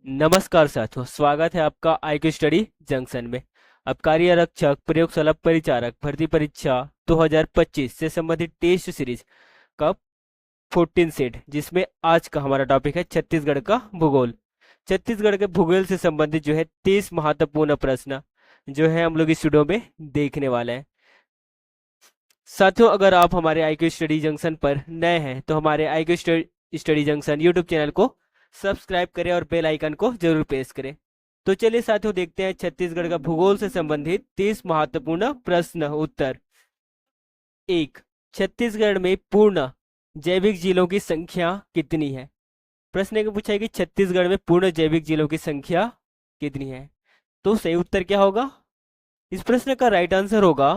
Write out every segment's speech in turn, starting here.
नमस्कार साथियों, स्वागत है आपका आईक्यू स्टडी जंक्शन में। आबकारी आरक्षक प्रयोगशाला परिचारक भर्ती परीक्षा 2025 से संबंधित टेस्ट सीरीज का 14 सेट, जिसमें आज का हमारा टॉपिक है छत्तीसगढ़ का भूगोल। छत्तीसगढ़ के भूगोल से संबंधित जो है 30 महत्वपूर्ण प्रश्न जो है हम लोग इस वीडियो में देखने वाले हैं। साथियों, अगर आप हमारे आईक्यू स्टडी जंक्शन पर नए हैं तो हमारे IQ study junction YouTube channel को सब्सक्राइब करें और बेल आइकन को जरूर प्रेस करें। तो चलिए साथियों, देखते हैं छत्तीसगढ़ का भूगोल से संबंधित 30 महत्वपूर्ण प्रश्न उत्तर। एक, छत्तीसगढ़ में पूर्ण जैविक जिलों की संख्या कितनी है? प्रश्न एक पूछा है कि छत्तीसगढ़ में पूर्ण जैविक जिलों की संख्या कितनी है। तो सही उत्तर क्या होगा? इस प्रश्न का राइट आंसर होगा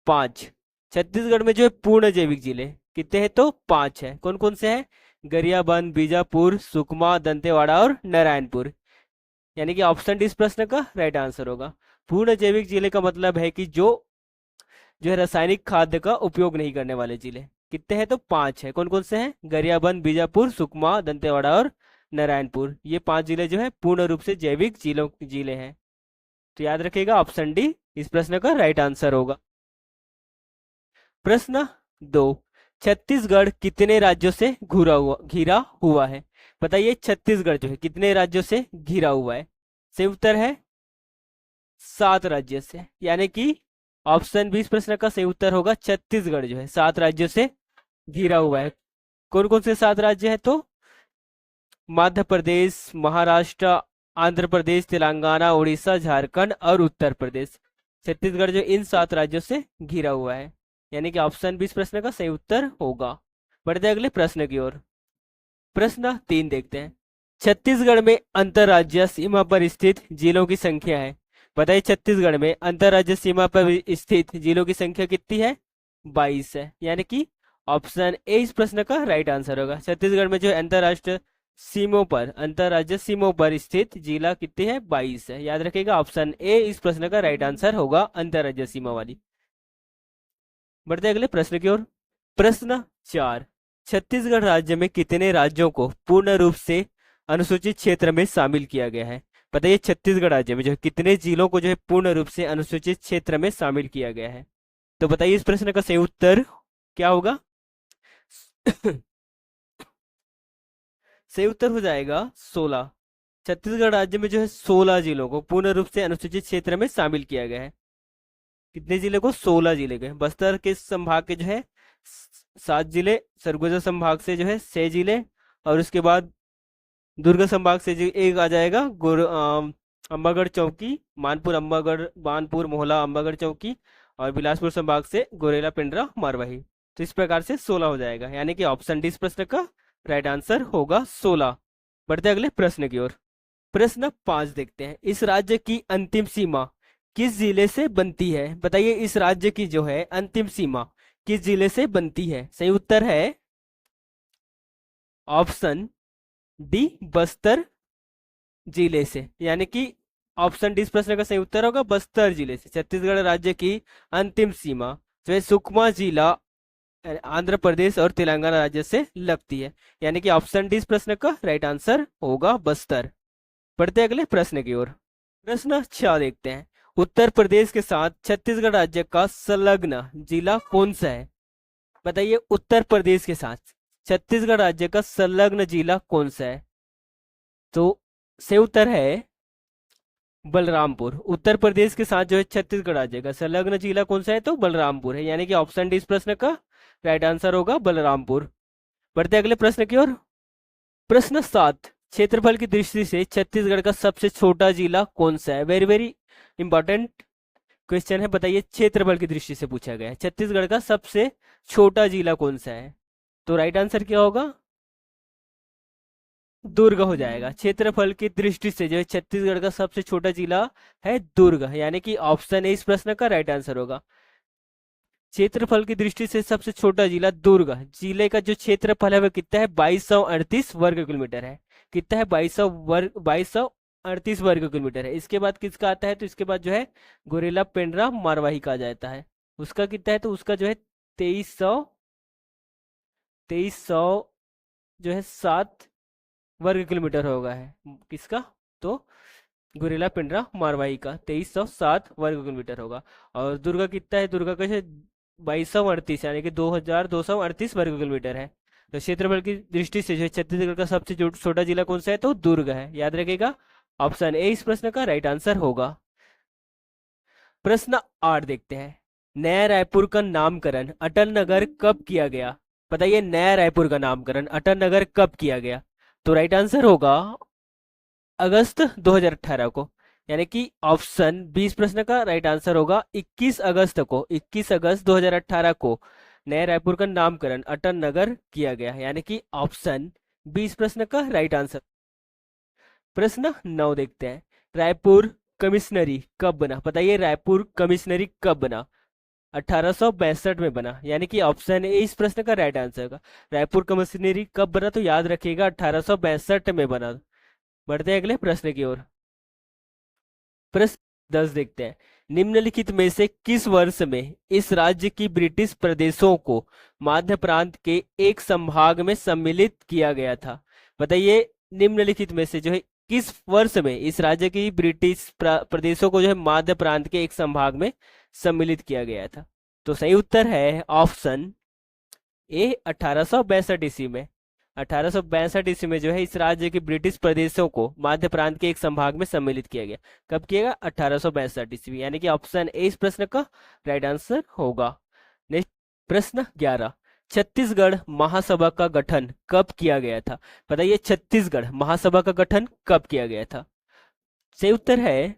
5। छत्तीसगढ़ में जो है पूर्ण जैविक जिले कितने हैं? तो 5 है। कौन कौन से हैं? गरियाबंद, बीजापुर, सुकमा, दंतेवाड़ा और नारायणपुर। यानी कि ऑप्शन डी इस प्रश्न का राइट आंसर होगा। पूर्ण जैविक जिले का मतलब है कि जो जो है रासायनिक खाद्य का उपयोग नहीं करने वाले जिले। कितने हैं? तो 5 है। कौन कौन से हैं? गरियाबंद, बीजापुर, सुकमा, दंतेवाड़ा और नारायणपुर। ये 5 जिले जो है पूर्ण रूप से जैविक जिले हैं। तो याद रखिएगा, ऑप्शन डी इस प्रश्न का राइट आंसर होगा। प्रश्न 2, छत्तीसगढ़ कितने राज्यों से घिरा हुआ है? बताइए, छत्तीसगढ़ जो है कितने राज्यों से घिरा हुआ है? सही उत्तर है 7 राज्यों से। यानी कि ऑप्शन बी इस प्रश्न का सही उत्तर होगा। छत्तीसगढ़ जो है 7 राज्यों से घिरा हुआ है। कौन कौन से 7 राज्य है? तो मध्य प्रदेश, महाराष्ट्र, आंध्र प्रदेश, तेलंगाना, उड़ीसा, झारखंड और उत्तर प्रदेश। छत्तीसगढ़ जो इन 7 राज्यों से घिरा हुआ है। यानी कि ऑप्शन बी इस प्रश्न का सही उत्तर होगा। बढ़ते हैं अगले प्रश्न की ओर। प्रश्न 3 देखते हैं। छत्तीसगढ़ में अंतर्राज्यीय सीमा पर स्थित जिलों की संख्या है। बताइए, छत्तीसगढ़ में अंतर्राज्यीय सीमा पर स्थित जिलों की संख्या कितनी है? 22 है। यानी कि ऑप्शन ए इस प्रश्न का राइट आंसर होगा। छत्तीसगढ़ में जो है अंतर्राज्यीय सीमों पर स्थित जिला कितनी है? 22 है। याद रखिएगा, ऑप्शन ए इस प्रश्न का राइट आंसर होगा, अंतर्राज्यीय सीमा वाली। बढ़ते अगले प्रश्न की ओर। प्रश्न 4, छत्तीसगढ़ राज्य में कितने राज्यों को पूर्ण रूप से अनुसूचित क्षेत्र में शामिल किया गया है? बताइए, छत्तीसगढ़ राज्य में जो है कितने जिलों को जो है पूर्ण रूप से अनुसूचित क्षेत्र में शामिल किया गया है? तो बताइए इस प्रश्न का सही उत्तर क्या होगा? सही उत्तर हो जाएगा 16। छत्तीसगढ़ राज्य में जो है 16 जिलों को पूर्ण रूप से अनुसूचित क्षेत्र में शामिल किया गया है। कितने जिले को? 16 जिले के। बस्तर के संभाग के जो है 7 जिले, सरगुजा संभाग से जो है 6 जिले, और उसके बाद दुर्ग संभाग से जो एक आ जाएगा अंबागढ़ चौकी, मानपुर मोहला अंबागढ़ चौकी, और बिलासपुर संभाग से गोरेला, पिंडरा, मारवाही। तो इस प्रकार से 16 हो जाएगा। यानी कि ऑप्शन डी इस प्रश्न का राइट आंसर होगा 16। बढ़ते अगले प्रश्न की ओर। प्रश्न 5 देखते हैं। इस राज्य की अंतिम सीमा किस जिले से बनती है? बताइए, इस राज्य की जो है अंतिम सीमा किस जिले से बनती है? सही उत्तर है ऑप्शन डी, बस्तर जिले से। यानी कि ऑप्शन डी इस प्रश्न का सही उत्तर होगा, बस्तर जिले से। छत्तीसगढ़ राज्य की अंतिम सीमा जो है सुकमा जिला आंध्र प्रदेश और तेलंगाना राज्य से लगती है। यानी कि ऑप्शन डी इस प्रश्न का राइट आंसर होगा, बस्तर। बढ़ते अगले प्रश्न की ओर। प्रश्न 6 देखते हैं। उत्तर प्रदेश के साथ छत्तीसगढ़ राज्य का संलग्न जिला कौन सा है? बताइए, उत्तर प्रदेश के साथ छत्तीसगढ़ राज्य का संलग्न जिला कौन सा है? तो सही उत्तर है बलरामपुर। उत्तर प्रदेश के साथ जो है छत्तीसगढ़ राज्य का संलग्न जिला कौन सा है? तो बलरामपुर है। यानी कि ऑप्शन डी इस प्रश्न का राइट आंसर होगा, बलरामपुर। बढ़ते अगले प्रश्न की ओर। प्रश्न 7, क्षेत्रफल की दृष्टि से छत्तीसगढ़ का सबसे छोटा जिला कौन सा है? वेरी वेरी इंपॉर्टेंट क्वेश्चन है। बताइए, क्षेत्रफल की दृष्टि से पूछा गया है, छत्तीसगढ़ का सबसे छोटा जिला कौन सा है? तो राइट आंसर क्या होगा? दुर्ग हो जाएगा। क्षेत्रफल की दृष्टि से जो है छत्तीसगढ़ का सबसे छोटा जिला है दुर्ग। यानी कि ऑप्शन ए इस प्रश्न का राइट आंसर होगा। क्षेत्रफल की दृष्टि से सबसे छोटा जिला दुर्ग। जिले का जो क्षेत्रफल है वह कितना है? 2238 वर्ग किलोमीटर है। कितना है? 2238 वर्ग किलोमीटर है। इसके बाद किसका आता है? तो इसके बाद जो है गोरेला, पेंड्रा, मारवाही का आ जाता है। उसका कितना है? तो उसका जो है 2300 जो है 7 वर्ग किलोमीटर होगा है किसका, तो गुरिल्ला पिंजरा मारवाही का 2307 वर्ग किलोमीटर होगा। और दुर्ग कितना है, दुर्ग कैसे 2238 यानी कि 2238 वर्ग किलोमीटर है। तो क्षेत्रफल की दृष्टि से जो है छत्तीसगढ़ का सबसे छोटा जिला कौन सा है, तो दुर्ग है, याद रखिएगा। ऑप्शन ए इस प्रश्न का राइट आंसर होगा। प्रश्न 8 देखते हैं। नया रायपुर का नामकरण अटल नगर कब किया गया, बताइए नया रायपुर का नामकरण अटल नगर कब किया गया, तो राइट आंसर होगा अगस्त 2018 को, यानी कि ऑप्शन 20 प्रश्न का राइट आंसर होगा 21 अगस्त को, 21 अगस्त 2018 को नया रायपुर का नामकरण अटल नगर किया गया, यानी कि ऑप्शन 20 प्रश्न का राइट आंसर। प्रश्न 9 देखते हैं। रायपुर कमिश्नरी कब बना, बताइए रायपुर कमिश्नरी कब बना, 1862 में बना, यानी कि ऑप्शन ए इस प्रश्न का राइट आंसर होगा। रायपुर कमिश्नरी कब बना, तो याद रखिएगा 1862 में बना। बढ़ते हैं अगले प्रश्न की ओर। प्रश्न 10 देखते हैं। निम्नलिखित में से किस वर्ष में इस राज्य की ब्रिटिश प्रदेशों को मध्य प्रांत के एक संभाग में सम्मिलित किया गया था, बताइए निम्नलिखित में से जो है किस वर्ष में इस राज्य की ब्रिटिश प्रदेशों को जो है मध्य प्रांत के एक संभाग में सम्मिलित किया गया था, तो सही उत्तर है ऑप्शन ए 1862 ईस्वी में। 1862 ईस्वी में जो है इस राज्य के ब्रिटिश प्रदेशों को मध्य प्रांत के एक संभाग में सम्मिलित किया गया। कब किया गया, 1862 ईस्वी, यानी कि ऑप्शन ए इस प्रश्न का राइट आंसर होगा। नेक्स्ट प्रश्न 11। छत्तीसगढ़ महासभा का गठन कब किया गया था, बताइए छत्तीसगढ़ महासभा का गठन कब किया गया था, सही उत्तर है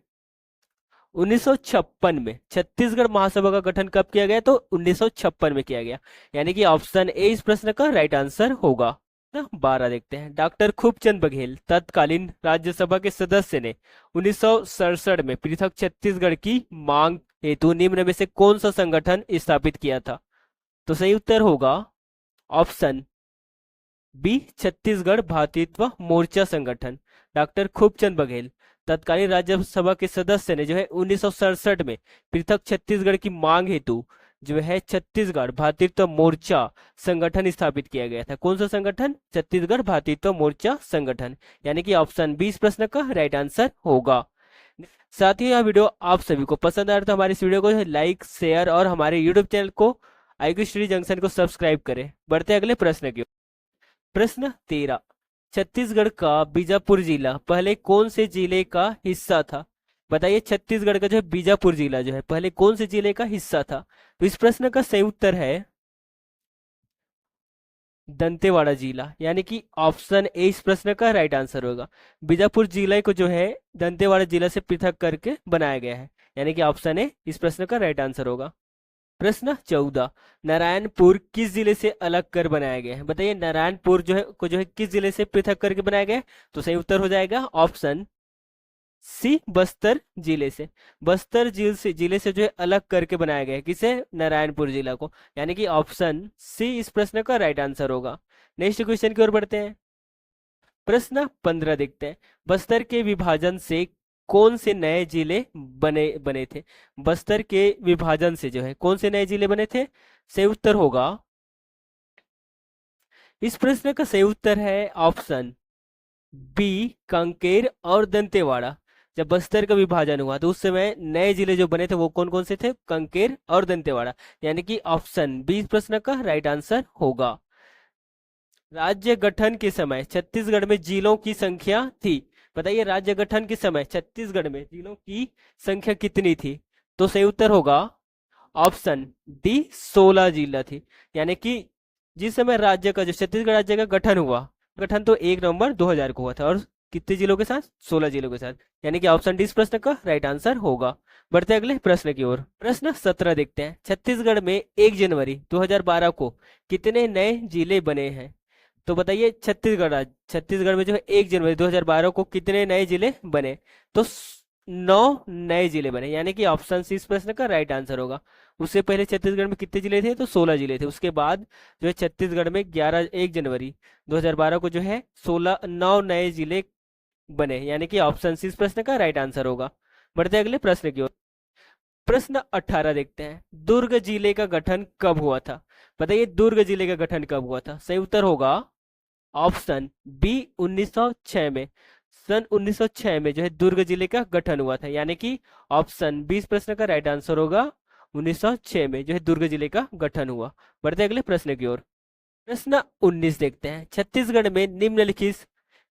1956 में। छत्तीसगढ़ महासभा का गठन कब किया गया, तो 1956 में किया गया, यानी कि ऑप्शन ए इस प्रश्न का राइट आंसर होगा। 12 देखते हैं। डॉक्टर खूबचंद बघेल तत्कालीन राज्यसभा के सदस्य ने 1967 में पृथक छत्तीसगढ़ की मांग हेतु निम्न में से कौन सा संगठन स्थापित किया था, तो सही उत्तर होगा ऑप्शन बी छत्तीसगढ़ भातृत्व मोर्चा संगठन। डॉक्टर खूबचंद बघेल तत्कालीन राज्यसभा के सदस्य ने जो है 1967 में पृथक छत्तीसगढ़ की मांग हेतु जो है छत्तीसगढ़ भातृत्व मोर्चा संगठन स्थापित किया गया था। कौन सा संगठन, छत्तीसगढ़ भातृत्व मोर्चा संगठन, यानी कि ऑप्शन 20 प्रश्न का राइट आंसर होगा। साथ ही यह वीडियो आप सभी को पसंद आया तो हमारे इस वीडियो को लाइक शेयर और हमारे यूट्यूब चैनल को IQ स्टडी जंक्शन को सब्सक्राइब करें। बढ़ते अगले प्रश्न की। प्रश्न 13। छत्तीसगढ़ का बीजापुर जिला पहले कौन से जिले का हिस्सा था, बताइए छत्तीसगढ़ का जो है बीजापुर जिला जो है पहले कौन से जिले का हिस्सा था, तो इस प्रश्न का सही उत्तर है दंतेवाड़ा जिला, यानी कि ऑप्शन ए इस प्रश्न का राइट आंसर होगा। बीजापुर जिले को जो है दंतेवाड़ा जिला से पृथक करके बनाया गया है, यानी कि ऑप्शन ए इस प्रश्न का राइट आंसर होगा। प्रश्न 14। नारायणपुर किस जिले से अलग कर बनाया गया है, बताइए नारायणपुर जो है किस जिले से पृथक करके बनाया गया है, तो सही उत्तर हो जाएगा ऑप्शन सी बस्तर जिले से। बस्तर जिले से जो है अलग करके बनाया गया है, किसे, नारायणपुर जिला को, यानी कि ऑप्शन सी इस प्रश्न का राइट आंसर होगा। नेक्स्ट क्वेश्चन की ओर बढ़ते हैं। प्रश्न 15 देखते हैं। बस्तर के विभाजन से कौन से नए जिले बने बने थे, बस्तर के विभाजन से जो है कौन से नए जिले बने थे, सही उत्तर होगा, इस प्रश्न का सही उत्तर है ऑप्शन बी कांकेर और दंतेवाड़ा। जब बस्तर का विभाजन हुआ तो उस समय नए जिले जो बने थे वो कौन कौन से थे, कांकेर और दंतेवाड़ा, यानी कि ऑप्शन बी इस प्रश्न का राइट आंसर होगा। राज्य गठन के समय छत्तीसगढ़ में जिलों की संख्या थी, बताइए राज्य गठन के समय छत्तीसगढ़ में जिलों की संख्या कितनी थी, तो सही उत्तर होगा ऑप्शन डी 16 जिला थी, यानी कि जिस समय राज्य का जो छत्तीसगढ़ राज्य का गठन हुआ, गठन तो 1 नवंबर 2000 को हुआ था, और कितने जिलों के साथ, 16 जिलों के साथ, यानी कि ऑप्शन डी इस प्रश्न का राइट आंसर होगा। बढ़ते अगले प्रश्न की ओर। प्रश्न 17 देखते हैं। छत्तीसगढ़ में 1 जनवरी 2012 को कितने नए जिले बने हैं, तो बताइए छत्तीसगढ़ में जो है 1 जनवरी 2012 को कितने नए जिले बने, तो 9 नए जिले बने, यानी कि ऑप्शन सी इस प्रश्न का राइट आंसर होगा। उससे पहले छत्तीसगढ़ में कितने जिले थे, तो 16 जिले थे। उसके बाद जो है छत्तीसगढ़ में 1 जनवरी 2012 को जो है 9 नए जिले बने, यानी कि ऑप्शन सी इस प्रश्न का राइट आंसर होगा। बढ़ते अगले प्रश्न की ओर। प्रश्न 18 देखते हैं। दुर्ग जिले का गठन कब हुआ था, बताइए दुर्ग जिले का गठन कब हुआ था, सही उत्तर होगा ऑप्शन बी 1906 में। सन 1906 में जो है दुर्ग जिले का गठन हुआ था, यानी कि ऑप्शन 20 प्रश्न का राइट आंसर होगा 1906 में जो है दुर्ग जिले का गठन हुआ। बढ़ते अगले प्रश्न की ओर। प्रश्न 19 देखते हैं, छत्तीसगढ़ में निम्नलिखित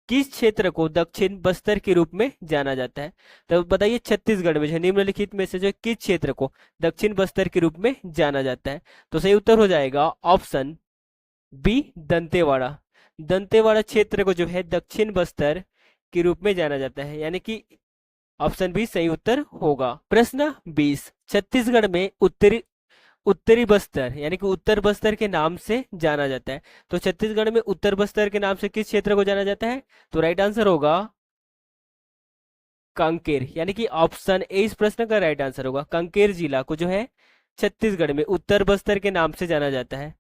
किस क्षेत्र को दक्षिण बस्तर के रूप में जाना जाता है? तो बताइए छत्तीसगढ़ में जो है निम्नलिखित में से जो है किस क्षेत्र को दक्षिण बस्तर के रूप में जाना जाता है? तो सही उत्तर हो जाएगा ऑप्शन बी दंतेवाड़ा। दंतेवाड़ा क्षेत्र को जो है दक्षिण बस्तर के रूप में जाना जाता है, यानी कि ऑप्शन बी सही उत्तर होगा। प्रश्न 20, छत्तीसगढ़ में उत्तरी उत्तरी बस्तर यानी कि उत्तर बस्तर के नाम से जाना जाता है। तो छत्तीसगढ़ में उत्तर बस्तर के नाम से किस क्षेत्र को जाना जाता है? तो राइट आंसर होगा कांकेर, यानी कि ऑप्शन ए इस प्रश्न का राइट आंसर होगा। कांकेर जिला को जो है छत्तीसगढ़ में उत्तर बस्तर के नाम से जाना जाता है।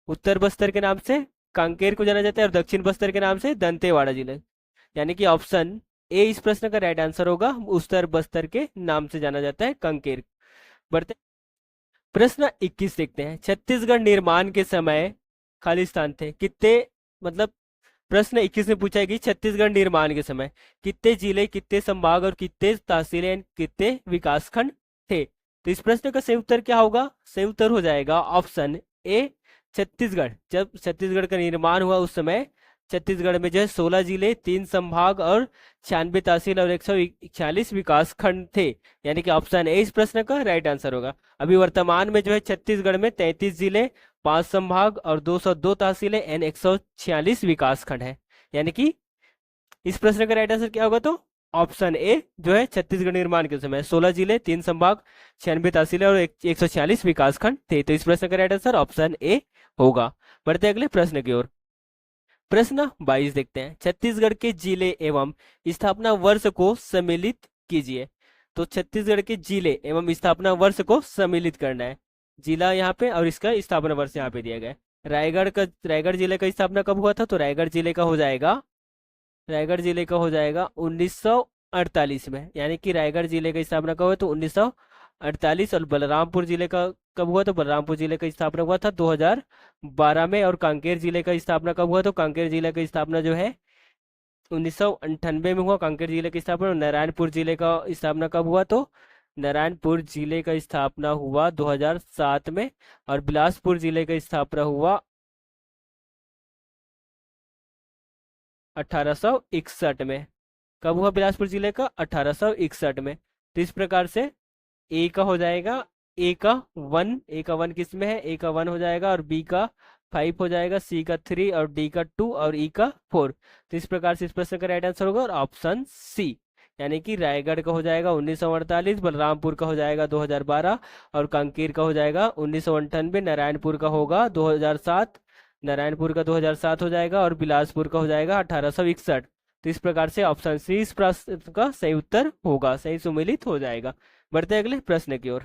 उत्तर बस्तर के नाम से कांकेर को जाना जाता है और दक्षिण बस्तर के नाम से दंतेवाड़ा जिला, यानी कि ऑप्शन ए इस प्रश्न का राइट आंसर होगा। उत्तर बस्तर के नाम से जाना जाता है कांकेर। बढ़ते प्रश्न 21 देखते हैं, छत्तीसगढ़ निर्माण के समय खाली स्थान थे कितने? मतलब प्रश्न 21 में पूछा है कि छत्तीसगढ़ निर्माण के समय कितने जिले, कितने संभाग और कितने तहसीलें, कितने विकासखंड थे? तो इस प्रश्न का सही उत्तर क्या होगा? सही उत्तर हो जाएगा ऑप्शन ए छत्तीसगढ़। जब छत्तीसगढ़ का निर्माण हुआ उस समय छत्तीसगढ़ में जो है 16 जिले, 3 संभाग और 96 तहसील और 146 विकास खंड थे, यानी कि ऑप्शन ए इस प्रश्न का राइट आंसर होगा। अभी वर्तमान में जो है छत्तीसगढ़ में 33 जिले, 5 संभाग और 202 तहसीलें एन 146 विकास खंड है, यानी कि इस प्रश्न का राइट आंसर क्या होगा? तो ऑप्शन ए जो है छत्तीसगढ़ निर्माण के समय 16 जिले, 3 संभाग, 96 तहसीलें और 146 विकास खंड थे। तो इस प्रश्न का राइट आंसर ऑप्शन ए होगा। बढ़ते अगले प्रश्न की ओर। प्रश्न 22 देखते हैं, छत्तीसगढ़ के जिले एवं स्थापना वर्ष को सम्मिलित कीजिए। तो छत्तीसगढ़ के जिले एवं स्थापना वर्ष को सम्मिलित करना है। जिला यहाँ पे और इसका स्थापना वर्ष यहाँ पे दिया गया है। रायगढ़ जिले का स्थापना कब हुआ था? तो रायगढ़ जिले का हो जाएगा 1948 में, यानी कि रायगढ़ जिले का स्थापना कब हुआ? तो 1948। और बलरामपुर जिले का कब हुआ? तो बलरामपुर जिले का स्थापना हुआ था 2012 में। और कांकेर जिले का स्थापना कब हुआ? तो कांकेर जिले का स्थापना जो है 1998 में हुआ कांकेर जिले की स्थापना। और नारायणपुर जिले का स्थापना कब हुआ? तो नारायणपुर जिले का स्थापना हुआ 2007 में। और बिलासपुर जिले का स्थापना हुआ 1861 में। कब हुआ बिलासपुर जिले का? 1861 में। तो इस प्रकार से ए का हो जाएगा, ए का वन किस में है? ए का 1 हो जाएगा और बी का 5 हो जाएगा, सी का 3 और डी का 2 और ई का 4। तो इस प्रकार से इस प्रश्न का राइट आंसर होगा और ऑप्शन सी, यानी कि रायगढ़ का हो जाएगा 1948, बलरामपुर का हो जाएगा 2012 और कांकेर का हो जाएगा 1998, नारायणपुर का होगा 2007, नारायणपुर का 2007 हो जाएगा और बिलासपुर का हो जाएगा 1861। तो इस प्रकार से ऑप्शन सी इस प्रश्न का सही उत्तर होगा, सही सुमेलित हो जाएगा। बढ़ते हैं अगले प्रश्न की ओर।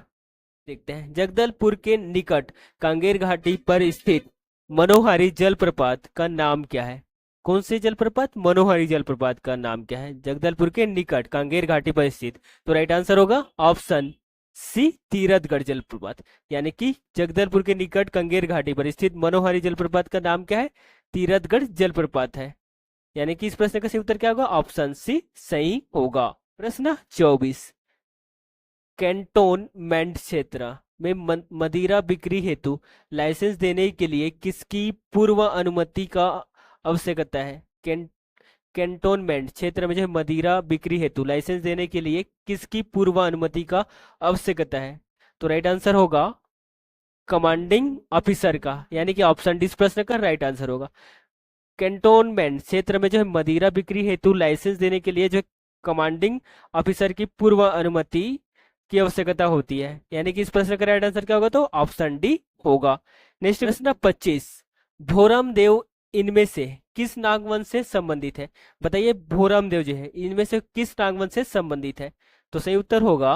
देखते हैं, जगदलपुर के निकट कांगेर घाटी पर स्थित मनोहारी जलप्रपात का नाम क्या है? कौन से जलप्रपात? मनोहारी जलप्रपात का नाम क्या है? जगदलपुर के निकट कांगेर घाटी पर स्थित। तो राइट आंसर होगा ऑप्शन सी तीरथगढ़ जलप्रपात, यानी कि जगदलपुर के निकट कांगेर घाटी पर स्थित मनोहारी जलप्रपात का नाम क्या है? तीरथगढ़ जलप्रपात है, यानी कि इस प्रश्न का सही उत्तर क्या होगा? ऑप्शन सी सही होगा। प्रश्न 24, कैंटोनमेंट क्षेत्र में मदिरा बिक्री हेतु लाइसेंस देने के लिए किसकी पूर्व अनुमति का आवश्यकता है? कैंटोनमेंट क्षेत्र में जो है मदिरा बिक्री हेतु लाइसेंस देने के लिए किसकी पूर्व अनुमति का आवश्यकता है? तो राइट आंसर होगा कमांडिंग ऑफिसर का, यानी कि ऑप्शन डी इस प्रश्न का राइट आंसर होगा। कैंटोनमेंट क्षेत्र में जो है मदिरा बिक्री हेतु लाइसेंस देने के लिए जो है कमांडिंग ऑफिसर की पूर्व अनुमति की आवश्यकता होती है, यानी कि इस प्रश्न का राइट आंसर क्या होगा? तो ऑप्शन डी होगा। नेक्स्ट प्रश्न 25, भोरम देव इनमें से किस नागवंश से संबंधित है? बताइए भोरम देव जो है इनमें से किस नागवंश से संबंधित है? तो सही उत्तर होगा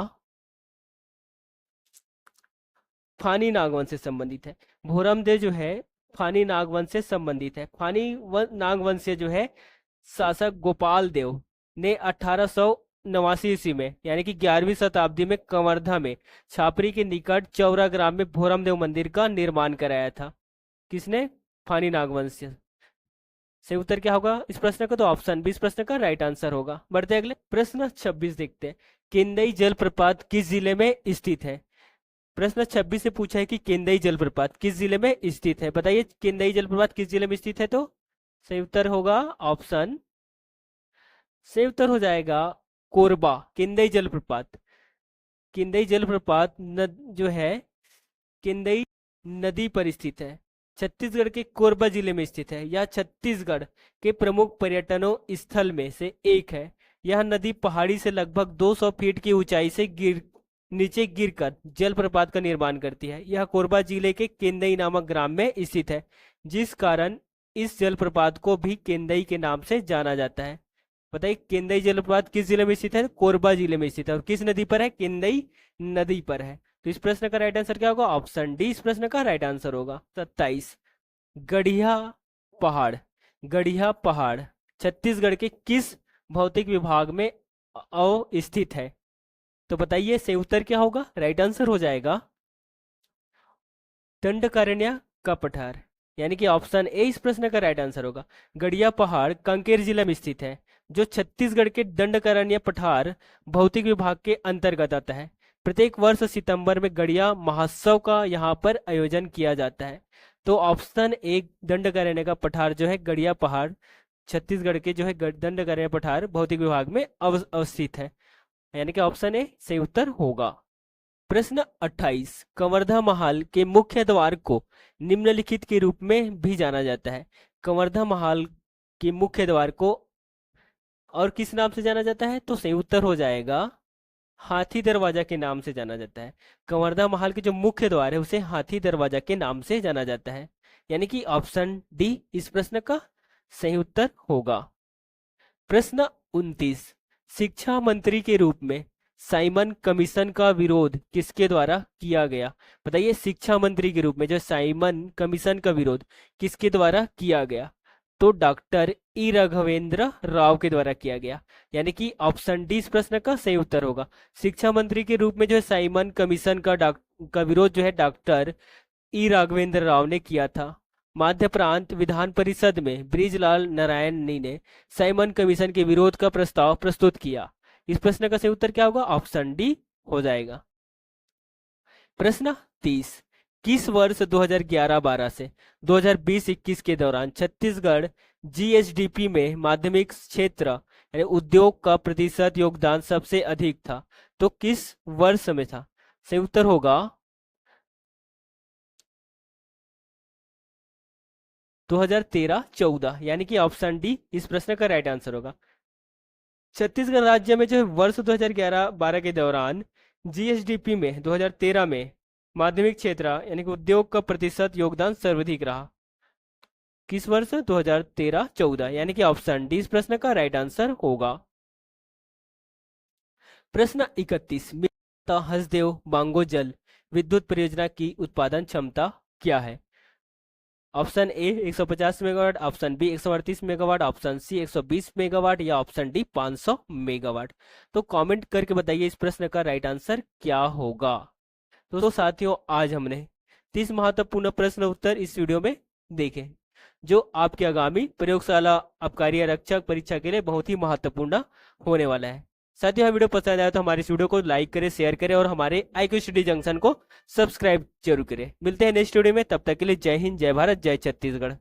फानी नागवंश से संबंधित है। भोरम देव जो है फानी नागवंश से संबंधित है। नागवंश से जो है शासक गोपाल देव ने 1889 ईस्वी में, यानी कि 11वीं शताब्दी में कवर्धा में छापरी के निकट चौरा ग्राम में भोरम देव मंदिर का निर्माण कराया था। किसने? फानी नागवंश सही उत्तर क्या होगा इस प्रश्न का? तो ऑप्शन बी इस प्रश्न का राइट आंसर होगा। बढ़ते हैं अगले प्रश्न 26 देखते हैं। केंदई जलप्रपात किस जिले में स्थित है? प्रश्न 26 से पूछा है कि केंदई जलप्रपात किस जिले में स्थित है। बताइए केंदई जलप्रपात किस जिले में स्थित है? तो सही उत्तर होगा ऑप्शन, सही उत्तर हो जाएगा कोरबा। केंदई जलप्रपात, केंदई जलप्रपात जो है केंदई नदी पर स्थित है, छत्तीसगढ़ के कोरबा जिले में स्थित है। यह छत्तीसगढ़ के प्रमुख पर्यटनों स्थल में से एक है। यह नदी पहाड़ी से लगभग 200 फीट की ऊंचाई से नीचे गिरकर जलप्रपात का निर्माण करती है। यह कोरबा जिले के केंदई नामक ग्राम में स्थित है, जिस कारण इस जलप्रपात को भी केंदई के नाम से जाना जाता है। बताइए केंदई जलप्रपात किस जिले में स्थित है? कोरबा जिले में स्थित है। और किस नदी पर है? केंदई नदी पर है। तो इस प्रश्न का राइट आंसर क्या होगा? ऑप्शन डी इस प्रश्न का राइट आंसर होगा। 27, गढ़िया पहाड़, गढ़िया पहाड़ छत्तीसगढ़ के किस भौतिक विभाग में अवस्थित है? तो बताइए सही उत्तर क्या होगा? राइट आंसर हो जाएगा दंडकारण्य का पठार, यानी कि ऑप्शन ए इस प्रश्न का राइट आंसर होगा। गढ़िया पहाड़ कांकेर जिला में स्थित है, जो छत्तीसगढ़ के दंडकारण्य पठार भौतिक विभाग के अंतर्गत आता है। प्रत्येक वर्ष सितंबर में गढ़िया महोत्सव का यहाँ पर आयोजन किया जाता है। तो ऑप्शन ए दंडकारण्य का पठार जो है गढ़िया पहाड़ छत्तीसगढ़ के जो है दंडकारण्य पठार भौतिक विभाग में अवस्थित है, यानी कि ऑप्शन ए सही उत्तर होगा। प्रश्न 28, कवर्धा महल के मुख्य द्वार को निम्नलिखित के रूप में भी जाना जाता है। कवर्धा महल के मुख्य द्वार को और किस नाम से जाना जाता है? तो सही उत्तर हो जाएगा हाथी दरवाजा के नाम से जाना जाता है। कवर्धा महल के जो मुख्य द्वार है उसे हाथी दरवाजा के नाम से जाना जाता है, यानी कि ऑप्शन डी इस प्रश्न का सही उत्तर होगा। प्रश्न 29, शिक्षा मंत्री के रूप में साइमन कमीशन का विरोध किसके द्वारा किया गया? बताइए शिक्षा मंत्री के रूप में जो साइमन कमीशन का विरोध किसके द्वारा किया गया? तो डॉक्टर ई राघवेंद्र राव के द्वारा किया गया, यानी कि ऑप्शन डी इस प्रश्न का सही उत्तर होगा। शिक्षा मंत्री के रूप में जो है साइमन कमीशन का विरोध जो है डॉक्टर ई राघवेंद्र राव ने किया था। मध्य प्रांत विधान परिषद में बृजलाल नारायणी ने साइमन कमीशन के विरोध का प्रस्ताव प्रस्तुत किया। इस प्रश्न का सही उत्तर क्या होगा? ऑप्शन डी हो जाएगा। प्रश्न 30, किस वर्ष 2011-12 से 2020-21 के दौरान छत्तीसगढ़ जीएसडीपी में माध्यमिक क्षेत्र यानी उद्योग का प्रतिशत योगदान सबसे अधिक था? तो किस वर्ष में था? सही उत्तर होगा 2013-14, यानी कि ऑप्शन डी इस प्रश्न का राइट आंसर होगा। छत्तीसगढ़ राज्य में जो है वर्ष 2011-12 के दौरान जीएसडीपी में 2013 में माध्यमिक क्षेत्र यानी कि उद्योग का प्रतिशत योगदान सर्वाधिक रहा। किस वर्ष? 2013-14, यानी कि ऑप्शन डी इस प्रश्न का राइट आंसर होगा। प्रश्न 31, हसदेव बांगो जल विद्युत परियोजना की उत्पादन क्षमता क्या है? Option A 150 megawatt, option B 138 megawatt, option C 120 megawatt या ऑप्शन डी 500 मेगावाट। तो कमेंट करके बताइए इस प्रश्न का राइट आंसर क्या होगा। तो साथियों आज हमने 30 महत्वपूर्ण प्रश्न उत्तर इस वीडियो में देखे, जो आपके आगामी प्रयोगशाला आबकारी आरक्षक परीक्षा के लिए बहुत ही महत्वपूर्ण होने वाला है। साथियों वीडियो पसंद आया तो हमारे इस वीडियो को लाइक करें, शेयर करें और हमारे IQ स्टडी जंक्शन को सब्सक्राइब जरूर करें। मिलते हैं नेक्स्ट वीडियो में, तब तक के लिए जय हिंद, जय भारत, जय छत्तीसगढ़।